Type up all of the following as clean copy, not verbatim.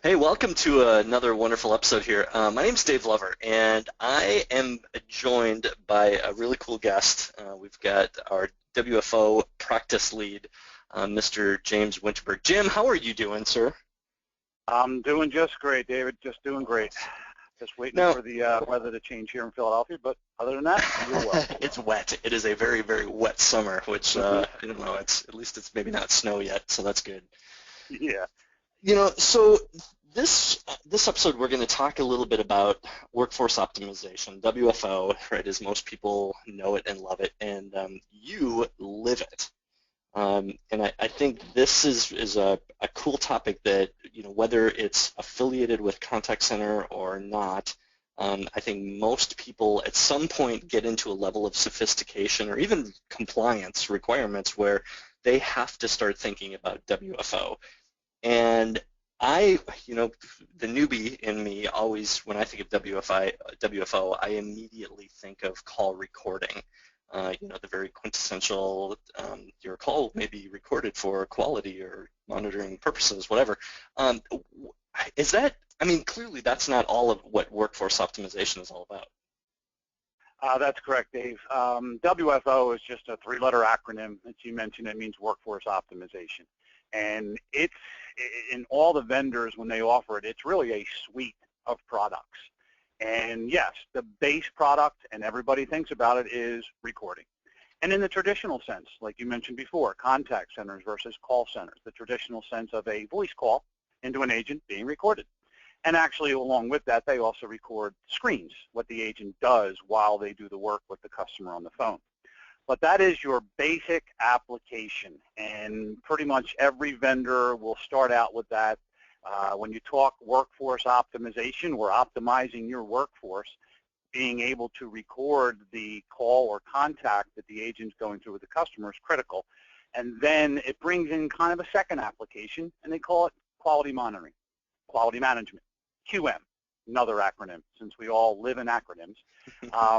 Hey, welcome to another wonderful episode here. My name's Dave Lover, and I am joined by a really cool guest. We've got our WFO practice lead, Mr. James Winterberg. Jim, how are you doing, sir? I'm doing just great, David. Just doing great. Just waiting Now, for the weather to change here in Philadelphia, but other than that, I'm doing well. it's wet. It is a very, very wet summer, which hmm I don't know. At least it's maybe not snow yet, so that's good. Yeah. So this episode we're going to talk a little bit about workforce optimization, WFO, right? As most people know it and love it, and you live it. And I think this is a cool topic that, whether it's affiliated with Contact Center or not, I think most people at some point get into a level of sophistication or even compliance requirements where they have to start thinking about WFO. And the newbie in me always, when I think of WFO, I immediately think of call recording. The very quintessential, your call may be recorded for quality or monitoring purposes, whatever. Is that, clearly that's not all of what workforce optimization is all about. That's correct, Dave. WFO is just a three-letter acronym. As you mentioned, it means workforce optimization. And it's, in all the vendors, when they offer it, it's really a suite of products. And yes, the base product, and everybody thinks about it, is recording. And in the traditional sense, like you mentioned before, contact centers versus call centers, the traditional sense of a voice call into an agent being recorded. And actually, along with that, they also record screens, what the agent does while they do the work with the customer on the phone. But that is your basic application, and pretty much every vendor will start out with that. When you talk workforce optimization, we're optimizing your workforce. Being able to record the call or contact that the agent's going through with the customer is critical. And then it brings in kind of a second application, and they call it quality monitoring, quality management, QM, another acronym, since we all live in acronyms.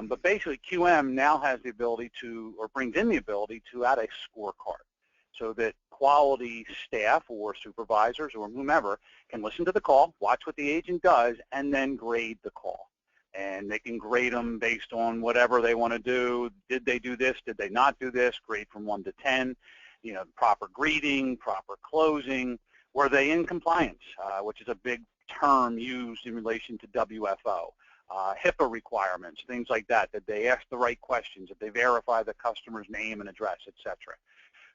But basically, QM now has the ability to, or brings in the ability to add a scorecard so that quality staff or supervisors or whomever can listen to the call, watch what the agent does, and then grade the call. And they can grade them based on whatever they want to do. Did they do this? Did they not do this? Grade from 1 to 10. Proper greeting, proper closing. Were they in compliance, which is a big term used in relation to WFO. HIPAA requirements, things like that. Did they ask the right questions? Did they verify the customer's name and address, etc.?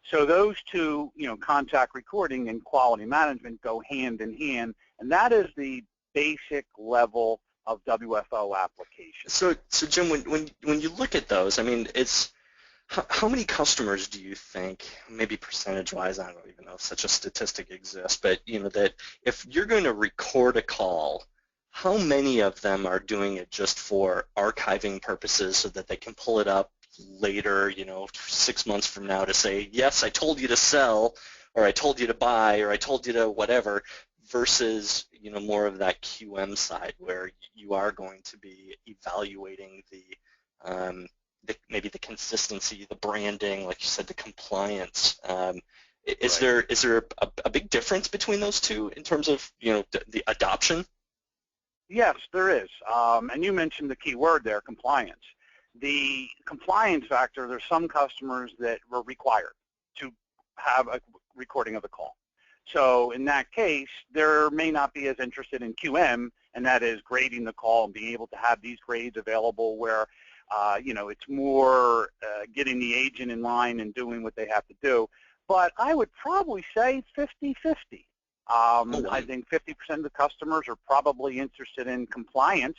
So those two, contact recording and quality management go hand in hand, and that is the basic level of WFO application. So Jim, when you look at those, it's how many customers do you think, maybe percentage-wise, I don't even know if such a statistic exists, but that if you're going to record a call, how many of them are doing it just for archiving purposes so that they can pull it up later, 6 months from now to say, yes, I told you to sell, or I told you to buy, or I told you to whatever, versus more of that QM side where you are going to be evaluating maybe the consistency, the branding, like you said, the compliance. Is Right. there a big difference between those two in terms of the adoption? Yes, there is. And you mentioned the key word there, compliance. The compliance factor, there's some customers that were required to have a recording of the call. So in that case, there may not be as interested in QM, and that is grading the call and being able to have these grades available where, it's more getting the agent in line and doing what they have to do. But I would probably say 50-50. I think 50% of the customers are probably interested in compliance,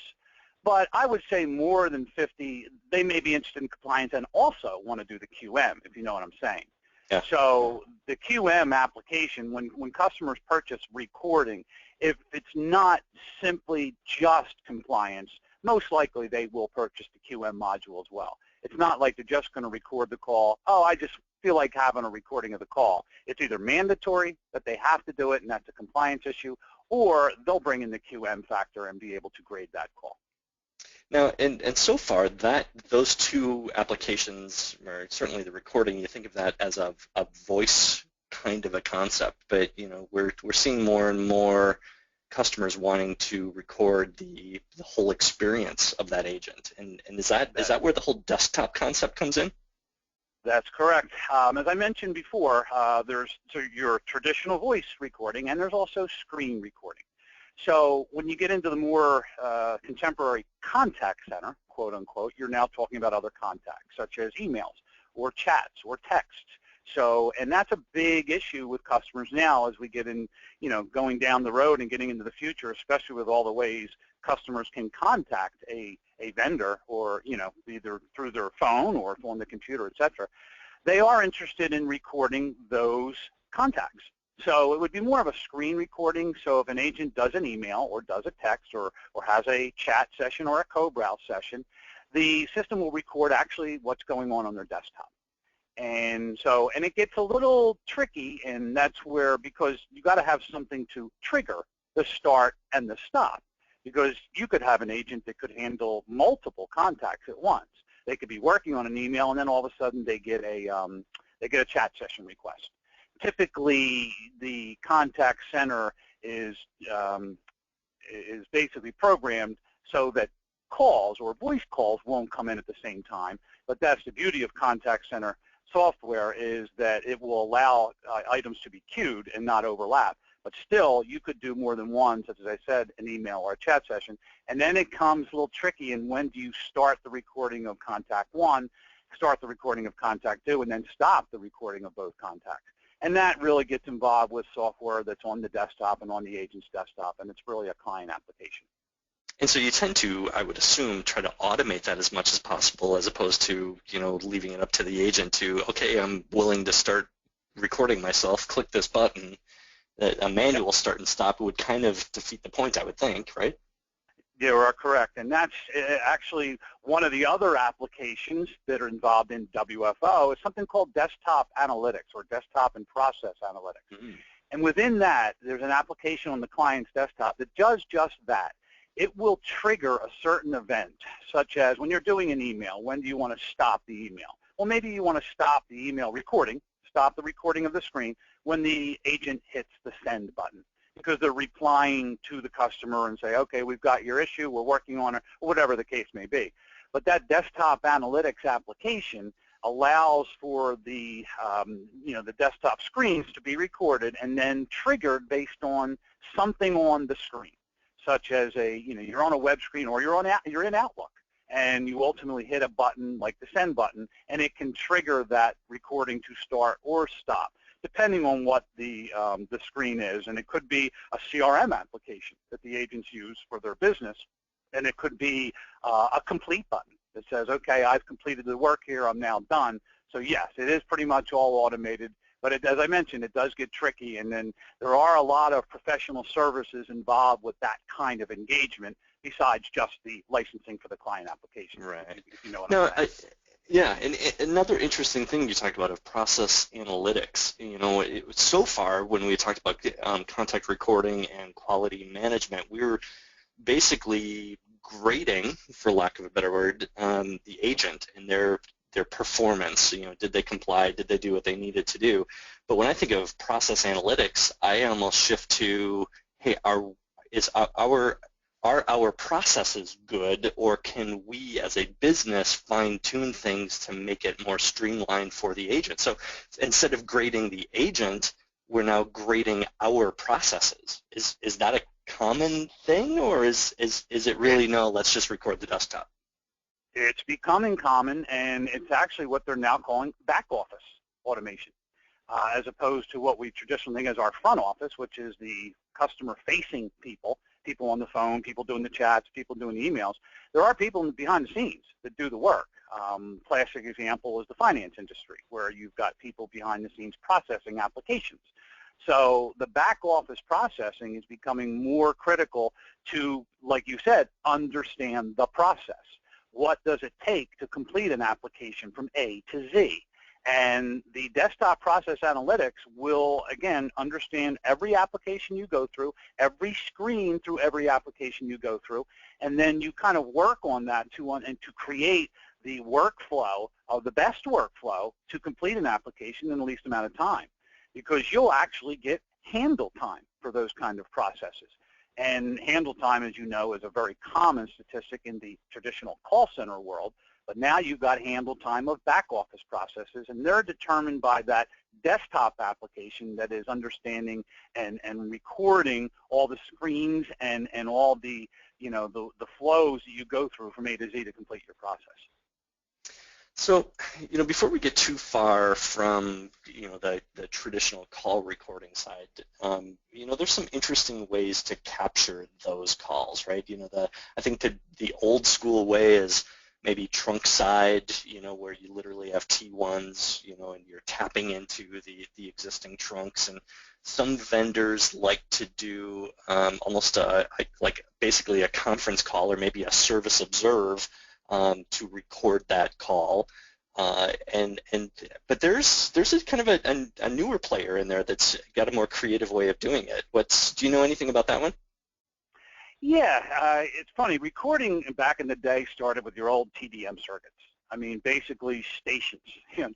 but I would say more than 50, they may be interested in compliance and also want to do the QM, if you know what I'm saying. Yeah. So the QM application, when customers purchase recording, if it's not simply just compliance, most likely they will purchase the QM module as well. It's not like they're just going to record the call. Oh, I just feel like having a recording of the call. It's either mandatory that they have to do it, and that's a compliance issue, or they'll bring in the QM factor and be able to grade that call. Now, and so far, those two applications, or certainly the recording, you think of that as a voice kind of a concept, but we're seeing more and more customers wanting to record the whole experience of that agent. And is that where the whole desktop concept comes in? That's correct. As I mentioned before, there's your traditional voice recording, and there's also screen recording. So when you get into the more contemporary contact center, quote unquote, you're now talking about other contacts, such as emails or chats or texts. So, and that's a big issue with customers now as we get in, going down the road and getting into the future, especially with all the ways customers can contact a vendor, or either through their phone or on the computer, etc. They are interested in recording those contacts. So it would be more of a screen recording. So if an agent does an email or does a text or has a chat session or a co-browse session, the system will record actually what's going on their desktop. And so, and it gets a little tricky, and that's where, because you got to have something to trigger the start and the stop, because you could have an agent that could handle multiple contacts at once. They could be working on an email, and then all of a sudden they get a chat session request. Typically, the contact center is basically programmed so that calls or voice calls won't come in at the same time. But that's the beauty of contact center software, is that it will allow items to be queued and not overlap. But still, you could do more than one, such as I said, an email or a chat session. And then it comes a little tricky in when do you start the recording of contact 1, start the recording of contact 2, and then stop the recording of both contacts. And that really gets involved with software that's on the desktop and on the agent's desktop, and it's really a client application. And so you tend to, I would assume, try to automate that as much as possible, as opposed to, leaving it up to the agent to, okay, I'm willing to start recording myself, click this button. A manual start and stop would kind of defeat the point, I would think, right? You are correct, and that's actually one of the other applications that are involved in WFO is something called desktop analytics, or desktop and process analytics. Mm-hmm. And within that, there's an application on the client's desktop that does just that. It will trigger a certain event, such as when you're doing an email, when do you want to stop the email? Well, maybe you want to stop the email recording, stop the recording of the screen when the agent hits the send button, because they're replying to the customer and say, okay, we've got your issue, we're working on it, or whatever the case may be. But that desktop analytics application allows for the, the desktop screens to be recorded and then triggered based on something on the screen, such as you're on a web screen or you're in Outlook, and you ultimately hit a button like the send button, and it can trigger that recording to start or stop, depending on what the screen is. And it could be a CRM application that the agents use for their business, and it could be a complete button that says, okay, I've completed the work here, I'm now done. So yes, it is pretty much all automated, but as I mentioned, it does get tricky, and then there are a lot of professional services involved with that kind of engagement besides just the licensing for the client application. Right. If you know what I'm saying. Yeah, and another interesting thing you talked about of process analytics. So far when we talked about contact recording and quality management, we were basically grading, for lack of a better word, the agent and their performance. Did they comply? Did they do what they needed to do? But when I think of process analytics, I almost shift to, hey, are our processes good, or can we as a business fine-tune things to make it more streamlined for the agent? So instead of grading the agent, we're now grading our processes. Is that a common thing, or is it really, no, let's just record the desktop? It's becoming common, and it's actually what they're now calling back office automation, as opposed to what we traditionally think as our front office, which is the customer-facing people on the phone, people doing the chats, people doing the emails. There are people behind the scenes that do the work. Classic example is the finance industry, where you've got people behind the scenes processing applications. So the back office processing is becoming more critical to, like you said, understand the process. What does it take to complete an application from A to Z? And the desktop process analytics will, again, understand every application you go through, every screen through every application you go through, and then you kind of work on that to create the workflow, of the best workflow to complete an application in the least amount of time, because you'll actually get handle time for those kind of processes. And handle time, as you know, is a very common statistic in the traditional call center world. But now you've got handle time of back office processes, and they're determined by that desktop application that is understanding and recording all the screens and all the, the flows that you go through from A to Z to complete your process. So, before we get too far from, the traditional call recording side, there's some interesting ways to capture those calls, right? I think the old school way is maybe trunk side, where you literally have T1s, and you're tapping into the existing trunks. And some vendors like to do almost like basically a conference call or maybe a service observe to record that call. But there's a kind of a newer player in there that's got a more creative way of doing it. Do you know anything about that one? Yeah, it's funny. Recording back in the day started with your old TDM circuits. I mean, basically stations,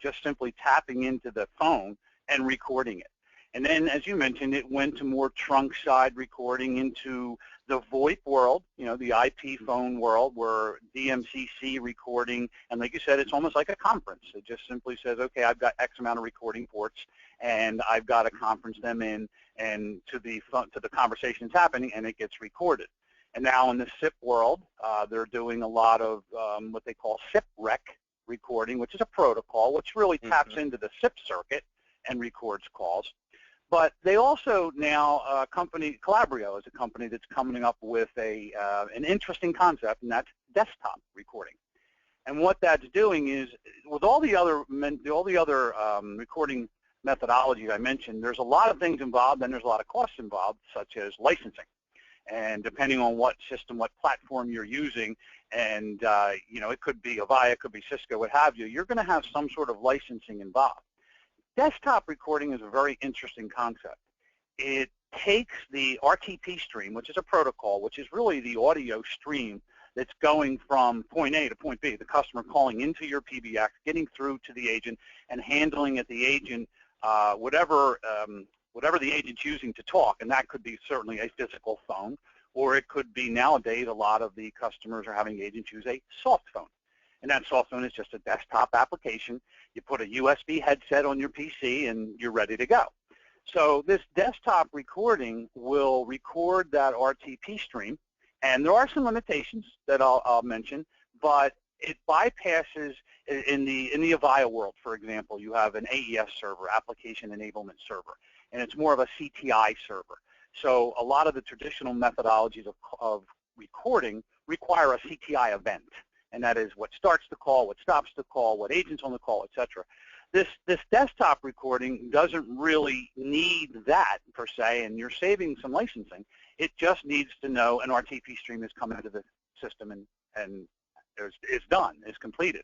just simply tapping into the phone and recording it. And then, as you mentioned, it went to more trunk side recording into the VoIP world, the IP phone world, where DMCC recording, and like you said, it's almost like a conference. It just simply says, okay, I've got X amount of recording ports, and I've got to conference them in and to the conversations happening, and it gets recorded. And now in the SIP world, they're doing a lot of what they call SIP rec recording, which is a protocol which really taps into the SIP circuit and records calls. But they also now, Calabrio is a company that's coming up with an interesting concept, and that's desktop recording. And what that's doing is, with all the other recording methodologies I mentioned, there's a lot of things involved, and there's a lot of costs involved, such as licensing. And depending on what system, what platform you're using, and it could be Avaya, it could be Cisco, what have you, you're going to have some sort of licensing involved. Desktop recording is a very interesting concept. It takes the RTP stream, which is a protocol, which is really the audio stream that's going from point A to point B, the customer calling into your PBX, getting through to the agent, and handling at the agent whatever the agent's using to talk, and that could be certainly a physical phone, or it could be, nowadays, a lot of the customers are having agents use a soft phone. And that soft phone is just a desktop application. You put a USB headset on your PC, and you're ready to go. So this desktop recording will record that RTP stream, and there are some limitations that I'll mention, but it bypasses, in the Avaya world, for example, you have an AES server, Application Enablement Server, and it's more of a CTI server. So a lot of the traditional methodologies of recording require a CTI event, and that is what starts the call, what stops the call, what agent's on the call, etc. This desktop recording doesn't really need that, per se, and you're saving some licensing. It just needs to know an RTP stream is coming into the system and it's done, it's completed.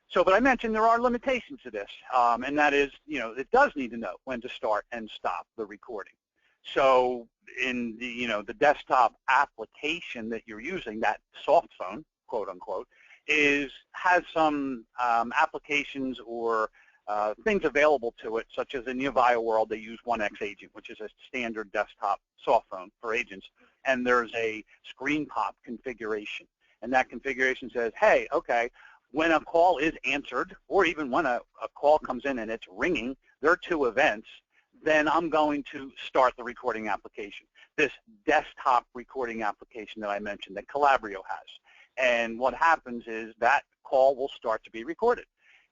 So, but I mentioned there are limitations to this, and that is, it does need to know when to start and stop the recording. So in the desktop application that you're using, that soft phone, quote unquote, has some applications or things available to it, such as in the Avaya world, they use 1X Agent, which is a standard desktop soft phone for agents, and there's a screen pop configuration. And that configuration says, hey, okay, when a call is answered, or even when a call comes in and it's ringing, there are two events, then I'm going to start the recording application, this desktop recording application that I mentioned that Calabrio has. And what happens is that call will start to be recorded.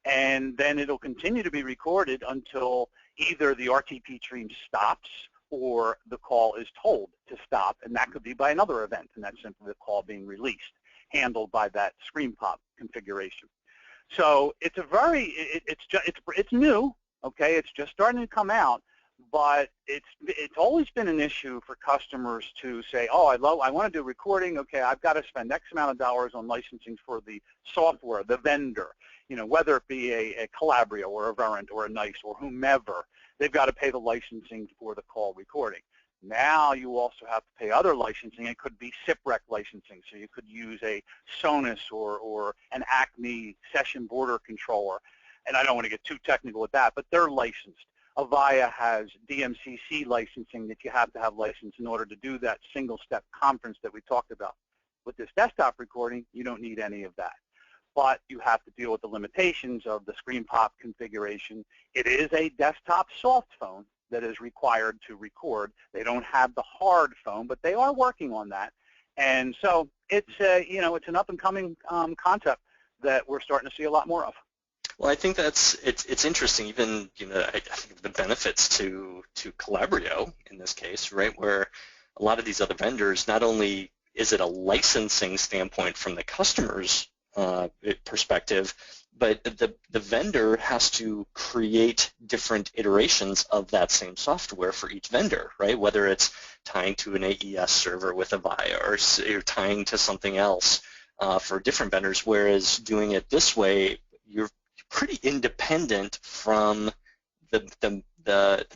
And then it'll continue to be recorded until either the RTP stream stops or the call is told to stop, and that could be by another event, and that's simply the call being released, handled by that screen pop configuration. So it's it's new, okay? It's just starting to come out, but it's always been an issue for customers to say, oh, I want to do recording. Okay, I've got to spend X amount of dollars on licensing for the software, the vendor, whether it be a Calabrio or a Verint or a NICE or whomever, they've got to pay the licensing for the call recording. Now you also have to pay other licensing. It could be SIP-REC licensing, so you could use a Sonus or an Acme session border controller. And I don't want to get too technical with that, but they're licensed. Avaya has DMCC licensing that you have to have license in order to do that single-step conference that we talked about. With this desktop recording, you don't need any of that. But you have to deal with the limitations of the screen pop configuration. It is a desktop soft phone that is required to record. They don't have the hard phone, but they are working on that. And so it's it's an up-and-coming concept that we're starting to see a lot more of. Well, I think it's interesting. Even I think of the benefits to Calabrio in this case, right? Where a lot of these other vendors, not only is it a licensing standpoint from the customer's perspective, but the vendor has to create different iterations of that same software for each vendor, right? Whether it's tying to an AES server with Avaya or you're tying to something else for different vendors, whereas doing it this way, you're pretty independent from the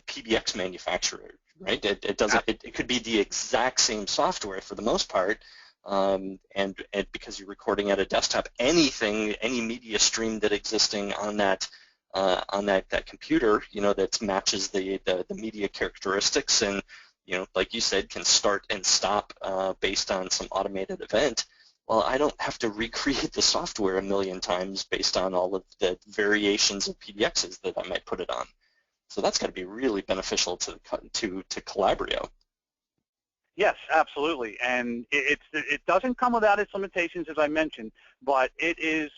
PBX manufacturer, right? It doesn't. It could be the exact same software for the most part, and because you're recording at a desktop, any media stream that existing on that computer, that matches the media characteristics, and like you said, can start and stop based on some automated event. Well, I don't have to recreate the software a million times based on all of the variations of PBXs that I might put it on. So that's got to be really beneficial to Calabrio. Yes, absolutely. And it doesn't come without its limitations, as I mentioned, but it is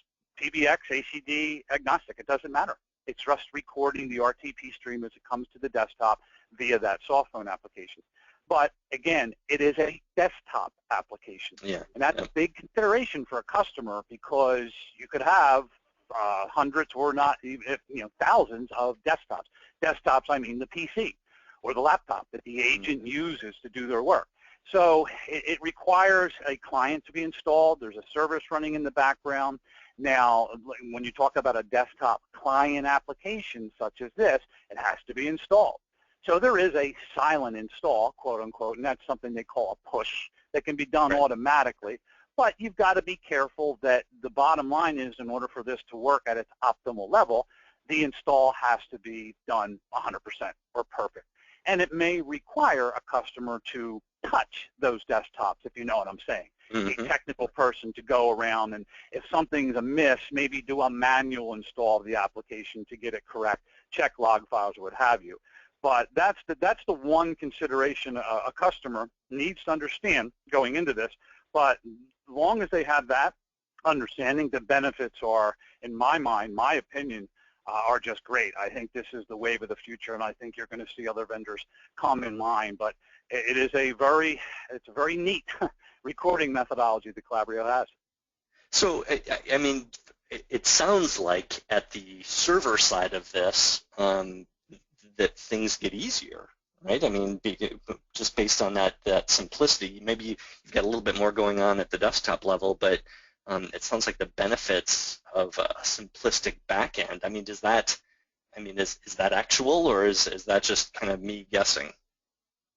PBX, ACD agnostic. It doesn't matter. It's just recording the RTP stream as it comes to the desktop via that soft phone application. But again, it is a desktop application, yeah, and that's a big consideration for a customer, because you could have hundreds or not even thousands of desktops. Desktops, I mean the PC or the laptop that the agent uses to do their work. So it requires a client to be installed. There's a service running in the background. Now, when you talk about a desktop client application such as this, it has to be installed. So there is a silent install, quote unquote, and that's something they call a push that can be done automatically. But you've got to be careful that the bottom line is, in order for this to work at its optimal level, the install has to be done 100% or perfect. And it may require a customer to touch those desktops, if you know what I'm saying. A technical person to go around, and if something's amiss, maybe do a manual install of the application to get it correct, check log files or what have you. But that's the one consideration a customer needs to understand going into this. But as long as they have that understanding, the benefits are, in my mind, my opinion, are just great. I think this is the wave of the future, and I think you're going to see other vendors come in line. But it is a very neat recording methodology that Calabrio has. So, I mean, it sounds like at the server side of this, that things get easier, right? I mean, just based on that simplicity, maybe you've got a little bit more going on at the desktop level, but it sounds like the benefits of a simplistic backend. I mean, is that actual, or is that just kind of me guessing?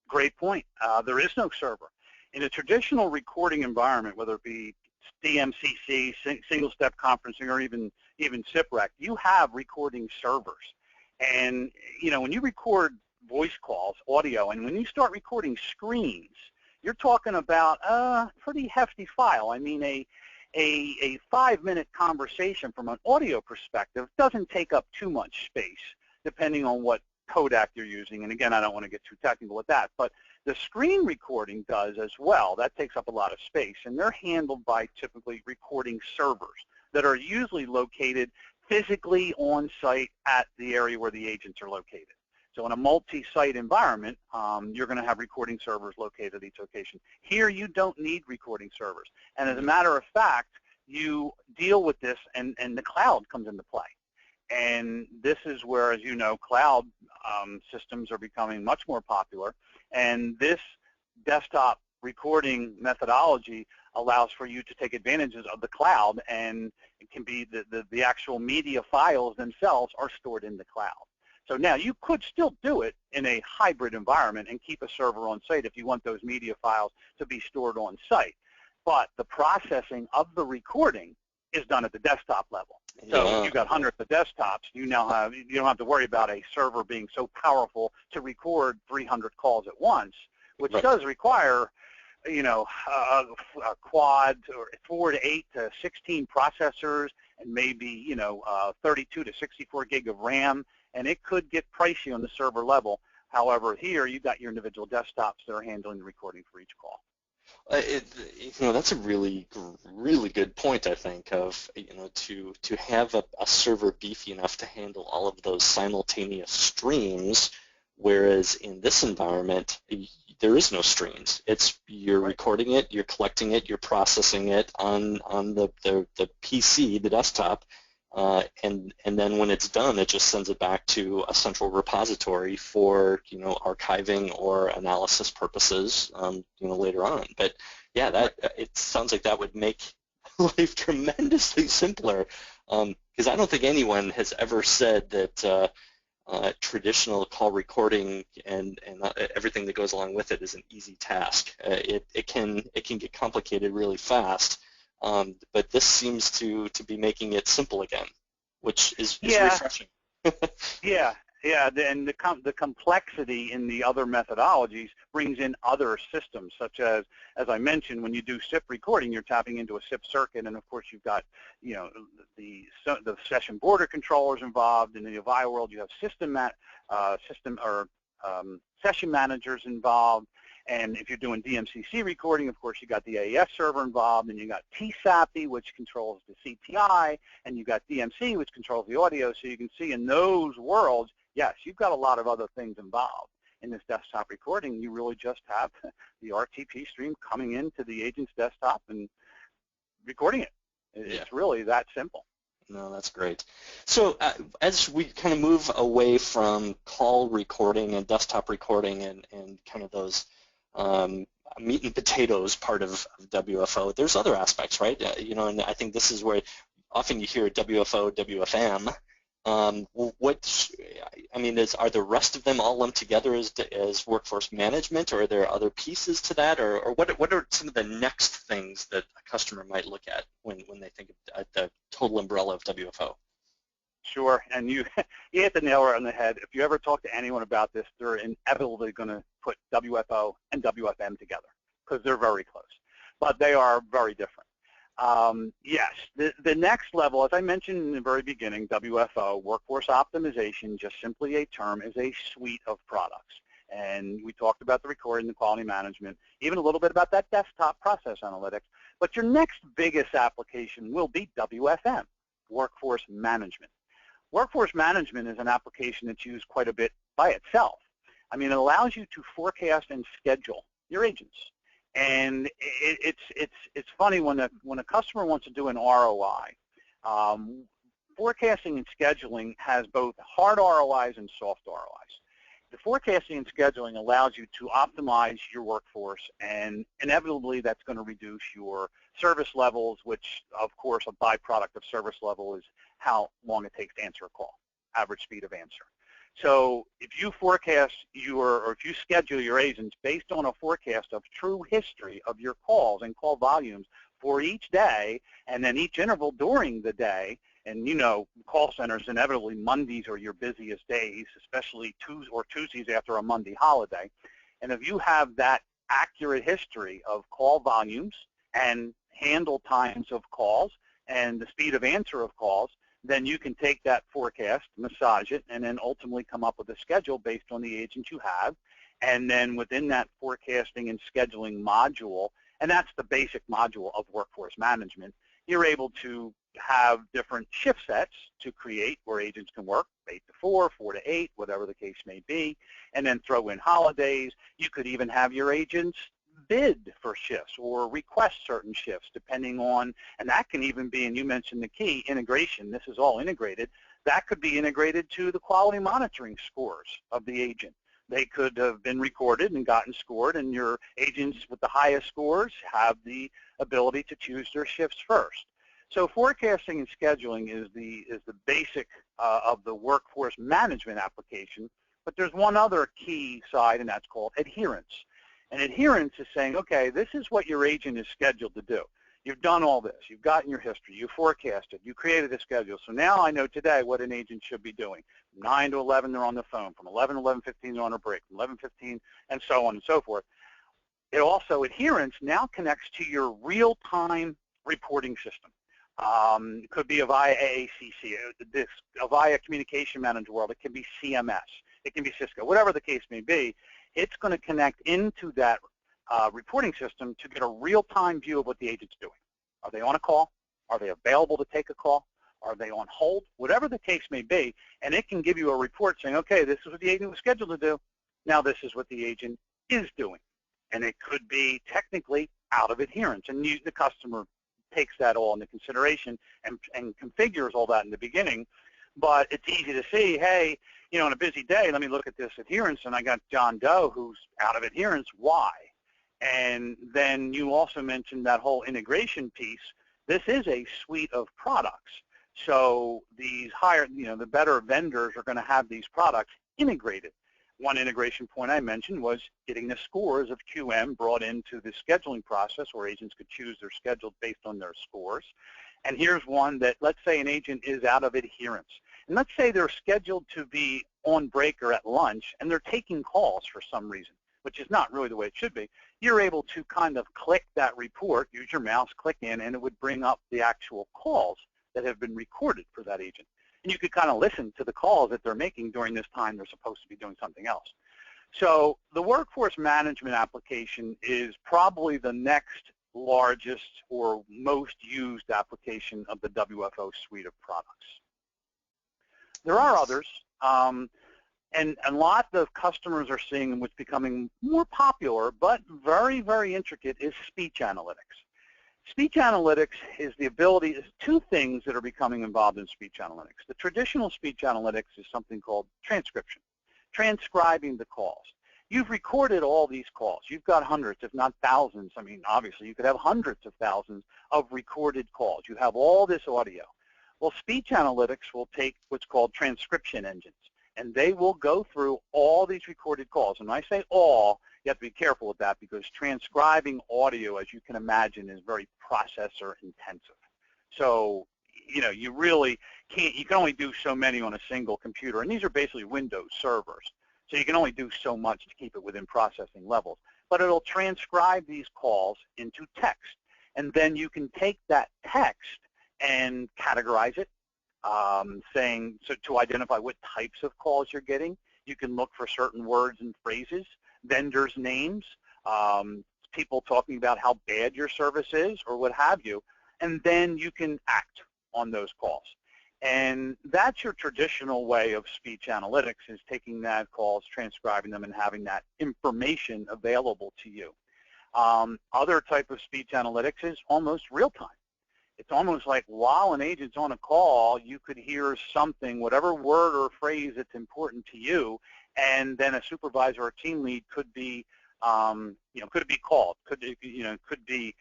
Great point. There is no server. In a traditional recording environment, whether it be DMCC, single-step conferencing, or even SIPREC, you have recording servers. And when you record voice calls, audio, and when you start recording screens, you're talking about a pretty hefty file. I mean, a 5-minute conversation from an audio perspective doesn't take up too much space, depending on what codec you're using. And again, I don't want to get too technical with that, but the screen recording does as well. That takes up a lot of space, and they're handled by typically recording servers that are usually located physically on site at the area where the agents are located. So in a multi-site environment, you're going to have recording servers located at each location. Here, you don't need recording servers. And as a matter of fact, you deal with this, and the cloud comes into play. And this is where, as you know, cloud systems are becoming much more popular. And this desktop recording methodology allows for you to take advantages of the cloud, and it can be the actual media files themselves are stored in the cloud. So now you could still do it in a hybrid environment and keep a server on site if you want those media files to be stored on site. But the processing of the recording is done at the desktop level. So if you've got hundreds of desktops, you don't have to worry about a server being so powerful to record 300 calls at once, which does require, a quad or 4 to 8 to 16 processors and maybe, 32 to 64 gig of RAM, and it could get pricey on the server level. However, here you've got your individual desktops that are handling the recording for each call. That's a really good point, I think, of to have a server beefy enough to handle all of those simultaneous streams, whereas in this environment there is no streams. You're recording it, you're collecting it, you're processing it on the PC, the desktop, and then when it's done, it just sends it back to a central repository for archiving or analysis purposes later on. But yeah, it sounds like that would make life tremendously simpler, because I don't think anyone has ever said that traditional call recording and everything that goes along with it is an easy task. It can get complicated really fast. But this seems to be making it simple again, which is refreshing. And the complexity in the other methodologies brings in other systems, such as I mentioned, when you do SIP recording, you're tapping into a SIP circuit, and of course you've got the session border controllers involved. In the Avaya world, you have session managers involved. And if you're doing DMCC recording, of course, you got the AES server involved, and you got TSAPI, which controls the CTI, and you got DMC, which controls the audio. So you can see in those worlds, yes, you've got a lot of other things involved. In this desktop recording, you really just have the RTP stream coming into the agent's desktop and recording it. It's really that simple. No, that's great. So as we kind of move away from call recording and desktop recording and kind of those meat and potatoes part of WFO, there's other aspects, right? And I think this is where often you hear WFO, WFM. Are the rest of them all lumped together as workforce management, or are there other pieces to that, or what are some of the next things that a customer might look at when they think of the total umbrella of WFO? Sure, and you hit the nail right on the head. If you ever talk to anyone about this, they're inevitably going to put WFO and WFM together because they're very close, but they are very different. Yes, the next level, as I mentioned in the very beginning, WFO, Workforce Optimization, just simply a term, is a suite of products. And we talked about the recording, the quality management, even a little bit about that desktop process analytics. But your next biggest application will be WFM, Workforce Management. Workforce Management is an application that's used quite a bit by itself. It allows you to forecast and schedule your agents. And it's funny when a customer wants to do an ROI. Forecasting and scheduling has both hard ROIs and soft ROIs. The forecasting and scheduling allows you to optimize your workforce, and inevitably that's going to reduce your service levels, which of course a byproduct of service level is how long it takes to answer a call, average speed of answer. So if you forecast or if you schedule your agents based on a forecast of true history of your calls and call volumes for each day, and then each interval during the day, and call centers, inevitably Mondays are your busiest days, especially Tuesdays after a Monday holiday. And if you have that accurate history of call volumes and handle times of calls and the speed of answer of calls, then you can take that forecast, massage it, and then ultimately come up with a schedule based on the agents you have. And then within that forecasting and scheduling module, and that's the basic module of workforce management, you're able to have different shift sets to create where agents can work 8 to 4, 4 to 8, whatever the case may be, and then throw in holidays. You could even have your agents bid for shifts or request certain shifts depending on, and that can even be, and you mentioned the key, integration. This is all integrated. That could be integrated to the quality monitoring scores of the agent. They could have been recorded and gotten scored, and your agents with the highest scores have the ability to choose their shifts first. So forecasting and scheduling is the basic of the workforce management application, but there's one other key side, and that's called adherence. And adherence is saying, okay, this is what your agent is scheduled to do. You've done all this. You've gotten your history. You forecasted. You created a schedule. So now I know today what an agent should be doing. From 9 to 11, they're on the phone. From 11 to 11:15, they're on a break. From 11:15, and so on and so forth. It also, adherence now connects to your real-time reporting system. It could be via AACC, via Communication Manager World. It can be CMS. It can be Cisco. Whatever the case may be, it's going to connect into that reporting system to get a real-time view of what the agent's doing. Are they on a call? Are they available to take a call? Are they on hold? Whatever the case may be, and it can give you a report saying, okay, this is what the agent was scheduled to do. Now this is what the agent is doing. And it could be technically out of adherence, and the customer takes that all into consideration and configures all that in the beginning. But it's easy to see, hey, on a busy day, let me look at this adherence, and I got John Doe who's out of adherence. Why? And then you also mentioned that whole integration piece. This is a suite of products. So these the better vendors are going to have these products integrated. One integration point I mentioned was getting the scores of QM brought into the scheduling process where agents could choose their schedule based on their scores. And here's one that, let's say an agent is out of adherence. And let's say they're scheduled to be on break or at lunch, and they're taking calls for some reason, which is not really the way it should be. You're able to kind of click that report, use your mouse, click in, and it would bring up the actual calls that have been recorded for that agent. And you could kind of listen to the calls that they're making during this time they're supposed to be doing something else. So the workforce management application is probably the next largest or most used application of the WFO suite of products. There are others, and a lot of customers are seeing what's becoming more popular, but very, very intricate, is speech analytics. Speech analytics is the ability, there's two things that are becoming involved in speech analytics. The traditional speech analytics is something called transcription, transcribing the calls. You've recorded all these calls. You've got hundreds, if not thousands. I mean, obviously, you could have hundreds of thousands of recorded calls. You have all this audio. Well, speech analytics will take what's called transcription engines, and they will go through all these recorded calls. And when I say all, you have to be careful with that because transcribing audio, as you can imagine, is very processor intensive. So, you really can't, you can only do so many on a single computer. And these are basically Windows servers. So you can only do so much to keep it within processing levels. But it'll transcribe these calls into text. And then you can take that text and categorize it, to identify what types of calls you're getting. You can look for certain words and phrases, vendors' names, people talking about how bad your service is or what have you, and then you can act on those calls. And that's your traditional way of speech analytics, is taking that calls, transcribing them, and having that information available to you. Other type of speech analytics is almost real-time. It's almost like while an agent's on a call, you could hear something, whatever word or phrase that's important to you, and then a supervisor or team lead could be, could be called. Could be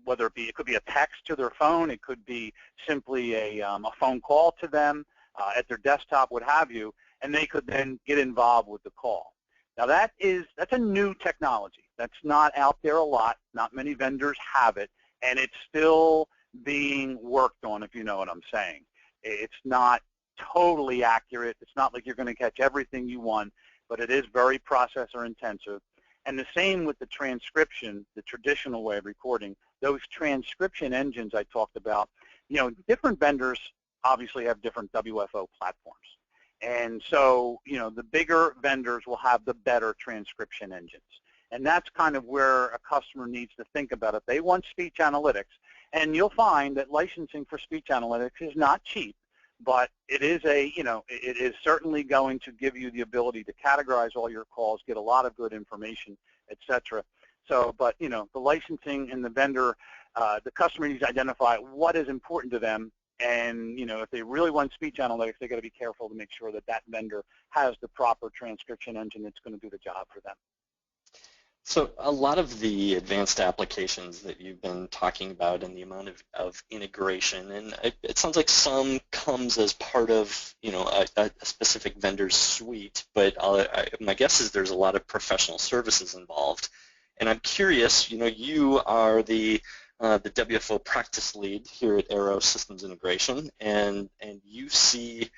whether it could be a text to their phone, it could be simply a phone call to them at their desktop, what have you, and they could then get involved with the call. Now that's a new technology. That's not out there a lot. Not many vendors have it, and it's still being worked on, if you know what I'm saying. It's not totally accurate. It's not like you're going to catch everything you want, but it is very processor intensive. And the same with the transcription, the traditional way of recording. Those transcription engines I talked about, different vendors obviously have different WFO platforms. And so, the bigger vendors will have the better transcription engines. And that's kind of where a customer needs to think about it. They want speech analytics. And you'll find that licensing for speech analytics is not cheap, but it is it is certainly going to give you the ability to categorize all your calls, get a lot of good information, et cetera. So, but, the licensing and the vendor, the customer needs to identify what is important to them. And, if they really want speech analytics, they've got to be careful to make sure that that vendor has the proper transcription engine that's going to do the job for them. So a lot of the advanced applications that you've been talking about and the amount of integration, and it sounds like some comes as part of a specific vendor's suite, but my guess is there's a lot of professional services involved. And I'm curious, you are the the WFO practice lead here at Arrow Systems Integration, and you see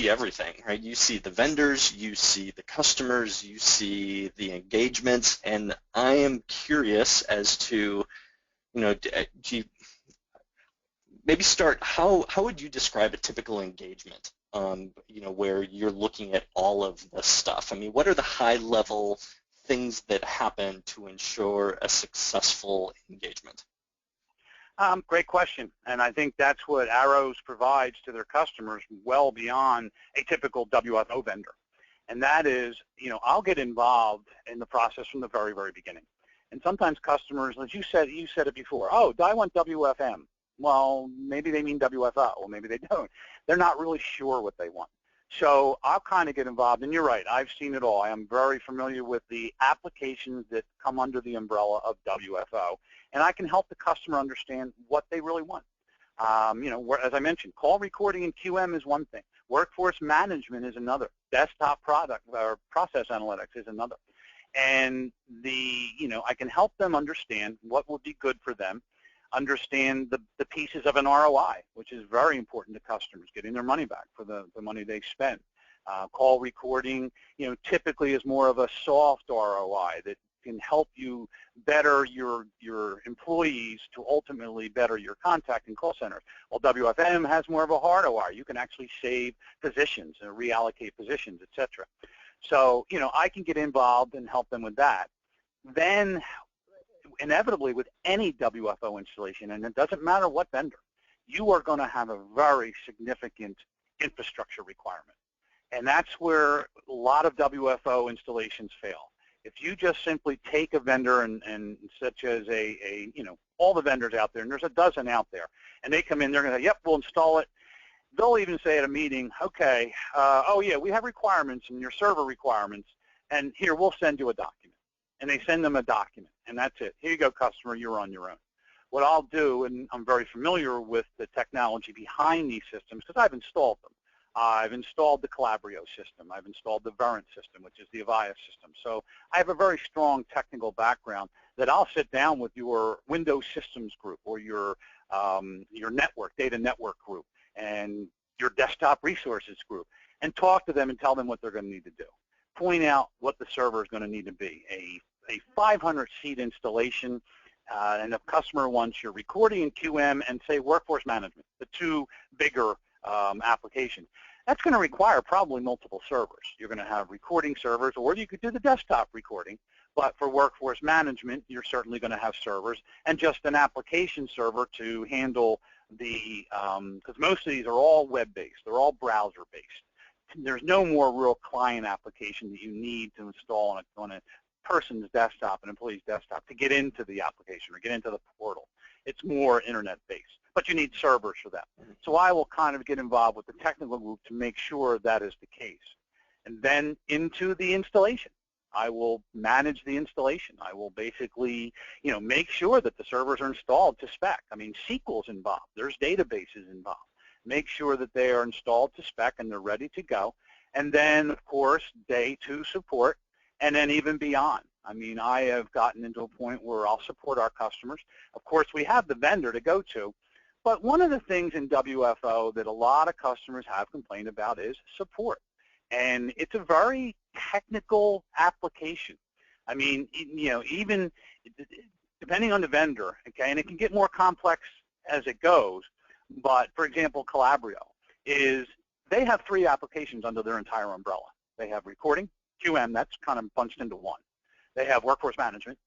everything, right? You see the vendors, you see the customers, you see the engagements, and I am curious as to, maybe start, how would you describe a typical engagement, where you're looking at all of this stuff? I mean, what are the high-level things that happen to ensure a successful engagement? Great question, and I think that's what Arrows provides to their customers well beyond a typical WFO vendor. And that is, I'll get involved in the process from the very, very beginning. And sometimes customers, as you said it before, oh, do I want WFM? Well, maybe they mean WFO, or maybe they don't. They're not really sure what they want. So I'll kind of get involved, and you're right, I've seen it all. I am very familiar with the applications that come under the umbrella of WFO, and I can help the customer understand what they really want. As I mentioned, call recording and QM is one thing. Workforce management is another. Desktop product or process analytics is another. And I can help them understand what would be good for them, understand the pieces of an ROI, which is very important to customers, getting their money back for the money they spend. Call recording, typically is more of a soft ROI that can help you better your employees to ultimately better your contact and call centers. Well, WFM has more of a hard ROI. You can actually save positions and reallocate positions, etc. So, I can get involved and help them with that. Then, inevitably, with any WFO installation, and it doesn't matter what vendor, you are going to have a very significant infrastructure requirement. And that's where a lot of WFO installations fail. If you just simply take a vendor and such as all the vendors out there, and there's a dozen out there, and they come in, they're going to say, yep, we'll install it. They'll even say at a meeting, okay, oh yeah, we have requirements and your server requirements, and here, we'll send you a document. And they send them a document, and that's it. Here you go, customer, you're on your own. What I'll do, and I'm very familiar with the technology behind these systems because I've installed them. I've installed the Calabrio system. I've installed the Verint system, which is the Avaya system. So I have a very strong technical background that I'll sit down with your Windows systems group or your data network group and your desktop resources group and talk to them and tell them what they're going to need to do. Point out what the server is going to need to be. A 500-seat installation, and the customer wants your recording and QM and, say, workforce management, the two bigger applications. That's going to require probably multiple servers. You're going to have recording servers, or you could do the desktop recording. But for workforce management, you're certainly going to have servers and just an application server to handle because most of these are all web-based. They're all browser-based. There's no more real client application that you need to install on a person's desktop, an employee's desktop, to get into the application or get into the portal. It's more internet-based, but you need servers for that. So I will kind of get involved with the technical group to make sure that is the case. And then into the installation. I will manage the installation. I will basically, make sure that the servers are installed to spec. I mean, SQL's involved. There's databases involved. Make sure that they are installed to spec and they're ready to go. And then, of course, day 2 support, and then even beyond. I mean, I have gotten into a point where I'll support our customers. Of course, we have the vendor to go to, but one of the things in WFO that a lot of customers have complained about is support. And it's a very technical application. I mean, even depending on the vendor, okay, and it can get more complex as it goes. But, for example, Calabrio they have 3 applications under their entire umbrella. They have recording, QM, that's kind of bunched into one. They have workforce management,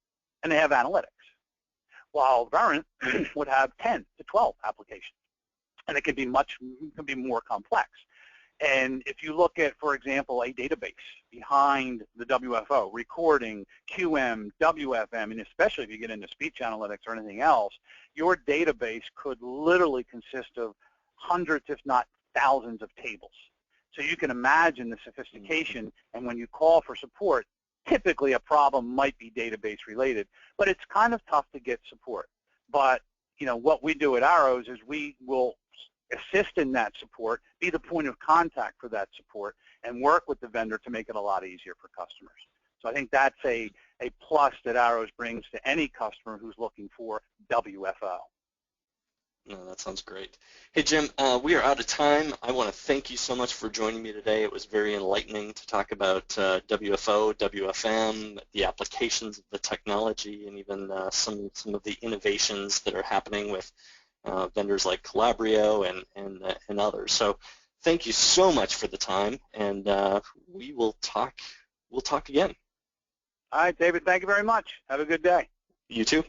and they have analytics. While Verint would have 10 to 12 applications, and it can be more complex. And if you look at, for example, a database behind the WFO, recording, QM, WFM, and especially if you get into speech analytics or anything else, your database could literally consist of hundreds, if not thousands, of tables. So you can imagine the sophistication, and when you call for support, typically a problem might be database related, but it's kind of tough to get support. But what we do at Arrows is we will assist in that support, be the point of contact for that support, and work with the vendor to make it a lot easier for customers. So I think that's a a plus that Arrows brings to any customer who's looking for WFO. No, that sounds great. Hey, Jim, we are out of time. I want to thank you so much for joining me today. It was very enlightening to talk about WFO, WFM, the applications of the technology, and even some of the innovations that are happening with vendors like Calabrio and others. So thank you so much for the time, and we'll talk again. All right, David, thank you very much. Have a good day. You too.